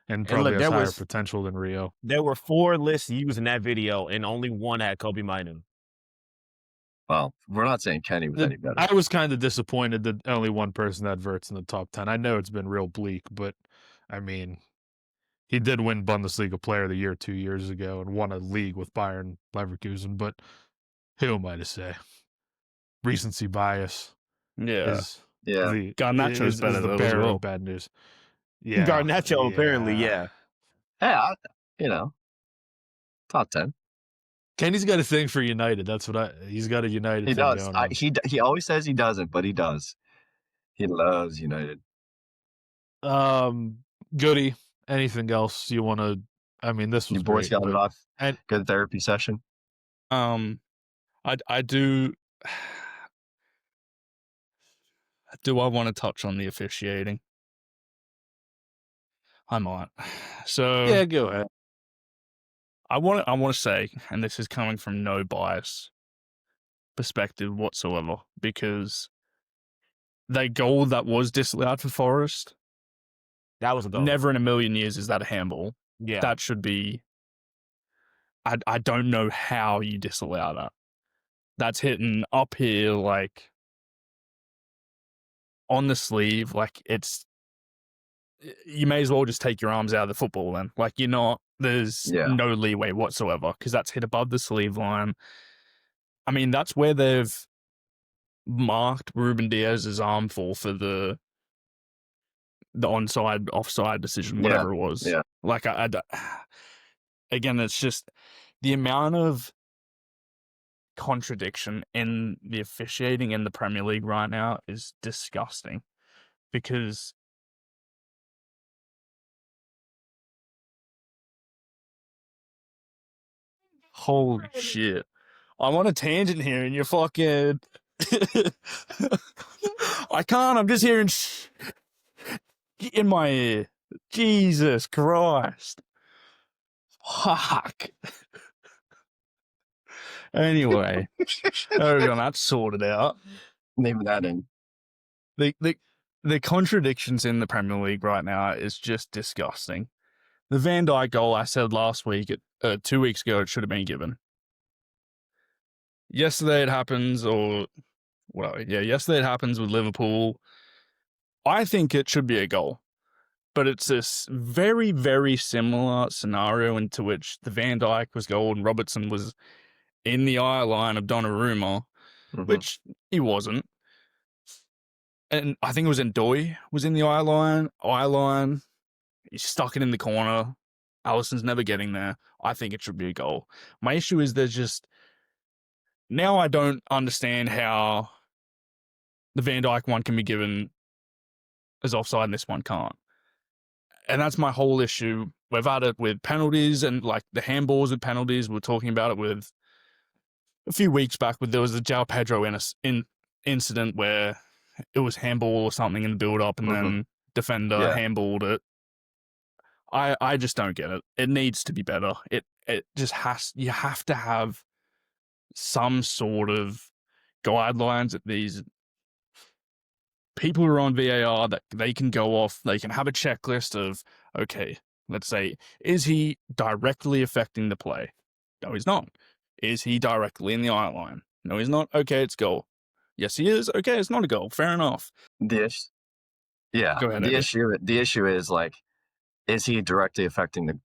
and probably look, has there higher was- potential than Rio. There were 4 lists used in that video, and only one had Kobe Mainoo. well, we're not saying Kenny was any better. I was kind of disappointed that only one person had Verts in the top 10. I know it's been real bleak, but I mean, he did win Bundesliga Player of the Year 2 years ago and won a league with Bayern Leverkusen, but who am I to say? Recency bias is Yeah. the Garnacho's is better the though as bearer well. of bad news. Yeah, Garnacho, apparently, yeah. Hey, top 10. Kenny's got a thing for United. That's what he's got a United He thing does. going on. He always says he doesn't, but he does. He loves United. Goody, anything else you want to? I mean, this was You boys great, got it but- off. and- Good therapy session. I do. Do I want to touch on the officiating? I might. So Yeah, go ahead. I want to say, and this is coming from no bias perspective whatsoever, because the goal that was disallowed for Forest, That was a goal. never in a million years is that a handball. Yeah. That should be. I don't know how you disallow that. That's hitting up here, like on the sleeve, like it's. You may as well just take your arms out of the football then. Like you're not. There's no leeway whatsoever because that's hit above the sleeve line. I mean, that's where they've marked Ruben Diaz's arm for the onside, offside decision, whatever it was. Yeah. Like, again, it's just the amount of contradiction in the officiating in the Premier League right now is disgusting because holy shit. I'm on a tangent here and you're fucking... I can't, I'm just hearing in my ear. Jesus Christ. Fuck. Anyway, there we go, that's sorted out. Name that in. The the contradictions in the Premier League right now is just disgusting. The Van Dijk goal, I said last week, 2 weeks ago, it should have been given. Yesterday it happens, yesterday it happens with Liverpool. I think it should be a goal, but it's this very, very similar scenario into which the Van Dijk was goal and Robertson was in the eye line of Donnarumma, which he wasn't. And I think it was Ndoye was in the eye line. He stuck it in the corner. Alisson's never getting there. I think it should be a goal. My issue is now I don't understand how the Van Dijk one can be given as offside and this one can't. And that's my whole issue. We've had it with penalties and like the handballs with penalties. We were talking about it with a few weeks back. There was the João Pedro incident where it was handball or something in the build-up and then defender handballed it. I just don't get it. It needs to be better. It just you have to have some sort of guidelines that these people who are on VAR that they can go off, they can have a checklist of, okay, let's say, is he directly affecting the play? No, he's not. Is he directly in the eye line? No, he's not. Okay, it's goal. Yes, he is. Okay, it's not a goal. Fair enough. Go ahead. The issue is like, is he directly affecting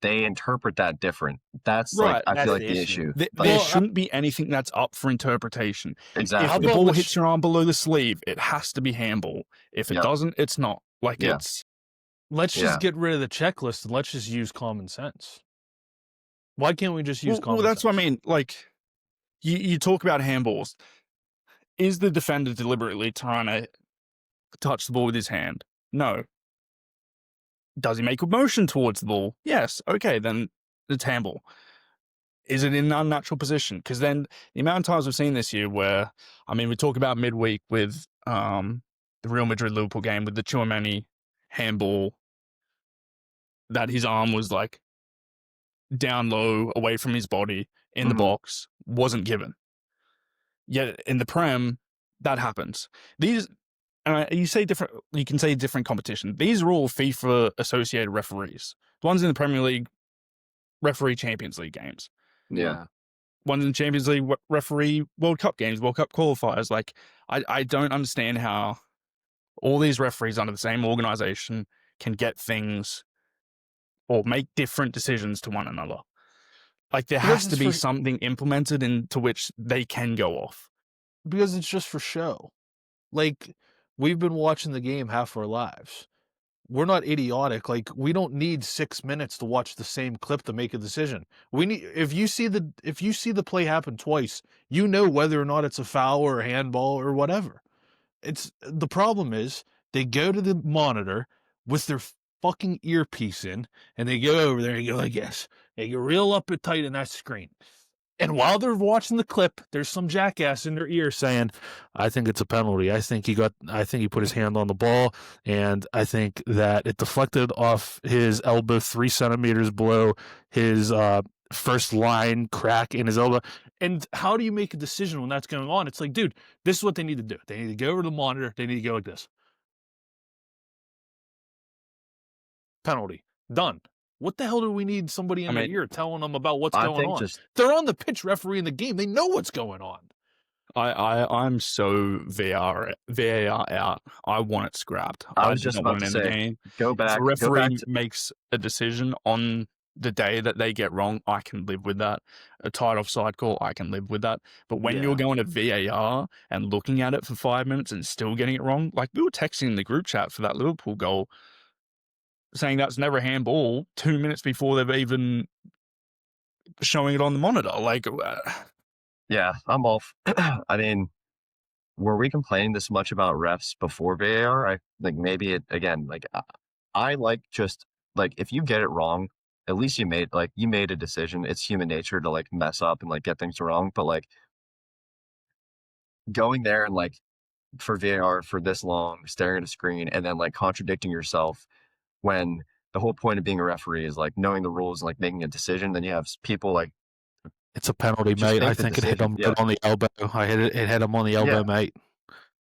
they interpret that different. That's right. I feel like the issue. There shouldn't be anything that's up for interpretation. Exactly. If the ball hits your arm below the sleeve, it has to be handball. If it doesn't, it's not. Let's just get rid of the checklist and let's just use common sense. Why can't we just use common sense? Well, that's what I mean. Like, you talk about handballs. Is the defender deliberately trying to touch the ball with his hand? No. Does he make a motion towards the ball? Yes. Okay, then it's handball. Is it in an unnatural position? Because then the amount of times we've seen this year where, I mean, we talk about midweek with the Real Madrid-Liverpool game with the Tchouaméni handball, that his arm was like down low, away from his body, in the box, wasn't given. Yet in the Prem, that happens. You can say different competition. These are all FIFA associated referees. The ones in the Premier League referee Champions League games. Yeah. Ones in Champions League referee World Cup games, World Cup qualifiers. Like, I don't understand how all these referees under the same organization can get things or make different decisions to one another. Like, there has to be something implemented into which they can go off. Because it's just for show. Like, we've been watching the game half our lives. We're not idiotic. Like, we don't need 6 minutes to watch the same clip to make a decision. If you see the play happen twice, you know whether or not it's a foul or a handball or whatever. The problem is they go to the monitor with their fucking earpiece in, and they go over there and go like this. They go real up and tight in that screen. And while they're watching the clip, there's some jackass in their ear saying, I think it's a penalty. I think he put his hand on the ball, and I think that it deflected off his elbow 3 centimeters below his first line crack in his elbow. And how do you make a decision when that's going on? It's like, dude, this is what they need to do. They need to go over to the monitor. They need to go like this. Penalty. Done. What the hell do we need somebody in their ear telling them about what's going on? They're on the pitch refereeing the game. They know what's going on. I'm so VAR out. I want it scrapped. I was just about to say, the game. Go back. If a referee makes a decision on the day that they get wrong, I can live with that. A tight offside call, I can live with that. But when you're going to VAR and looking at it for 5 minutes and still getting it wrong, like we were texting in the group chat for that Liverpool goal, saying that's never a handball 2 minutes before they've even showing it on the monitor. Like, yeah, I'm off. I mean, were we complaining this much about refs before VAR? I think maybe it again. Like, I like just like if you get it wrong, at least you made a decision. It's human nature to like mess up and like get things wrong, but like going there and like for VAR for this long, staring at a screen and then like contradicting yourself. When the whole point of being a referee is like knowing the rules and like making a decision, then you have people like, it's a penalty, mate. I think it hit him on the elbow. It hit him on the elbow, mate.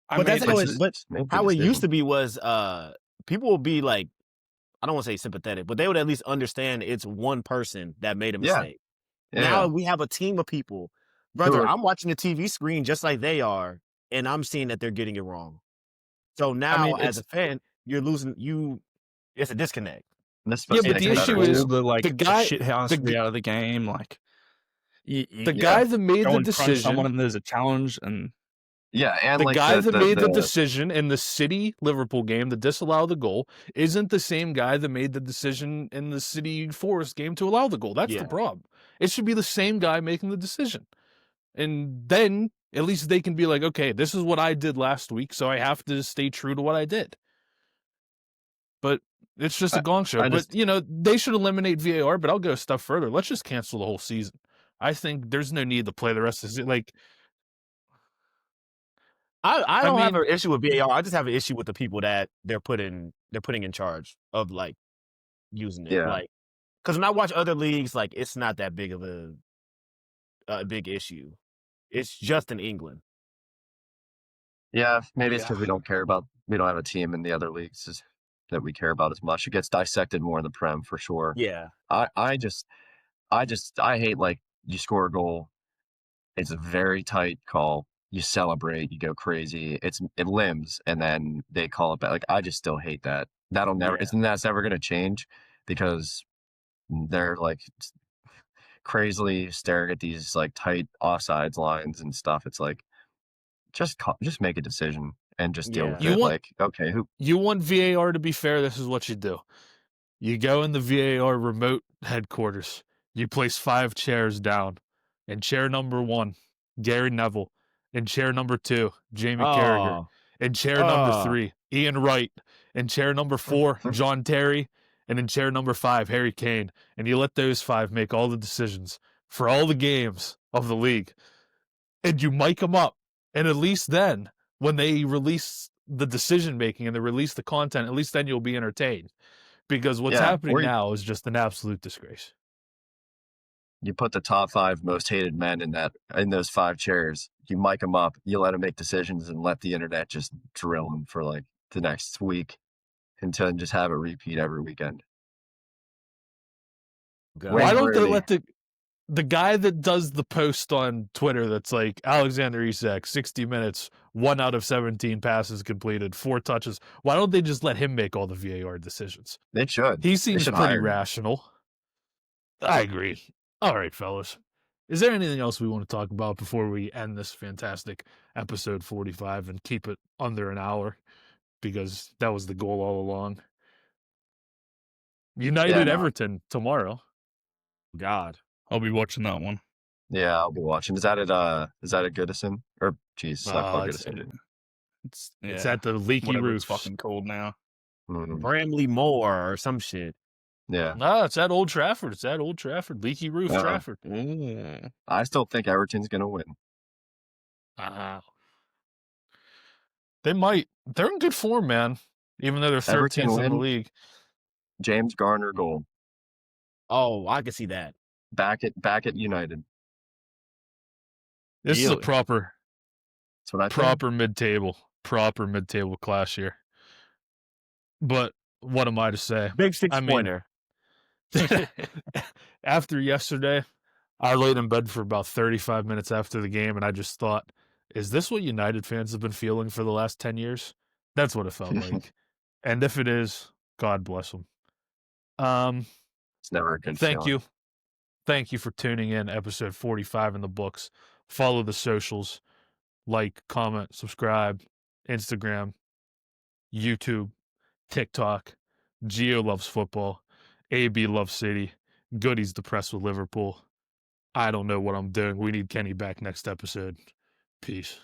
But that's how it. But Make the how it used decision. to be was people would be like, I don't want to say sympathetic, but they would at least understand it's one person that made a Yeah. mistake. Yeah. Now we have a team of people, brother. are- I'm watching the TV screen just like they are, and I'm seeing that they're getting it wrong. So now, as a fan, you're losing. It's a disconnect. This is Yeah, supposed to but make the it better, issue is too. the like the guy- shit house the- out of the game. Like The you guy that made go the and crunch decision, someone and there's a challenge, and Yeah, and the like guy that made the the decision in the City Liverpool game to disallow the goal isn't the same guy that made the decision in the City Forest game to allow the goal. That's Yeah. the problem. It should be the same guy making the decision. And then at least they can be like, okay, this is what I did last week, so I have to stay true to what I did. But it's just a gong show. But, they should eliminate VAR, but I'll go a step further. Let's just cancel the whole season. I think there's no need to play the rest of the season. Like, I don't have mean- an issue with VAR. I just have an issue with the people that they're putting in charge of like using it. Yeah. Like, because when I watch other leagues, like it's not that big of a big issue. It's just in England. Yeah, maybe it's Yeah. because we don't have a team in the other leagues that we care about as much. It gets dissected more in the Prem for sure. Yeah. I hate like you score a goal, it's a very tight call. You celebrate, you go crazy. It limbs, and then they call it back. Like I just still hate that. That'll never. Yeah. That's never going to change because they're like crazily staring at these like tight offsides lines and stuff. It's like just make a decision and just deal with Yeah. it. You want- Like okay, you want VAR to be fair, this is what you do. You go in the VAR remote headquarters. You place 5 chairs down. In chair number 1, Gary Neville. In chair number 2, Jamie Carragher. Oh, In chair number Oh. 3, Ian Wright. In chair number 4, John Terry. And in chair number 5, Harry Kane. And you let those 5 make all the decisions for all the games of the league. And you mic them up. And at least then, when they release the decision making and they release the content, at least then you'll be entertained. Because what's Yeah, happening or you- now is just an absolute disgrace. you put the top 5 most hated men in those 5 chairs. You mic them up. You let them make decisions and let the internet just drill them for like the next week until just have it repeat every weekend. God. Wayne Why don't they Rooney. let the guy that does the post on Twitter that's like Alexander Isak, 60 minutes, 1 out of 17 passes completed, 4 touches. Why don't they just let him make all the VAR decisions? They should. He seems should pretty hire him. rational. I agree. All right, fellas. Is there anything else we want to talk about before we end this fantastic episode 45 and keep it under an hour? Because that was the goal all along. United no. Everton tomorrow. God. I'll be watching that one. Yeah, I'll be watching. Is that at Goodison? Or geez, not called it's- Goodison. It's at the leaky whatever roof. it's fucking called now. Bramley Moore or some shit. Yeah. No, it's at Old Trafford. It's at Old Trafford. Leaky roof Uh-uh. Trafford. I still think Everton's gonna win. They might. They're in good form, man. Even though they're 13th in the win. league. James Garner goal. Oh, I can see that. Back at United. This is a Really? proper That's what I think. proper mid-table class here. But what am I to say? Big 6 I mean- pointer. After yesterday, I laid in bed for about 35 minutes after the game, and I just thought, is this what United fans have been feeling for the last 10 years? That's what it felt like. And if it is, God bless them. It's never a good Thank feeling. you. Thank you for tuning in. Episode 45 in the books. Follow the socials. Like, comment, subscribe. Instagram, YouTube, TikTok. Gio loves football. AB loves City. Goody's depressed with Liverpool. I don't know what I'm doing. We need Kenny back next episode. Peace.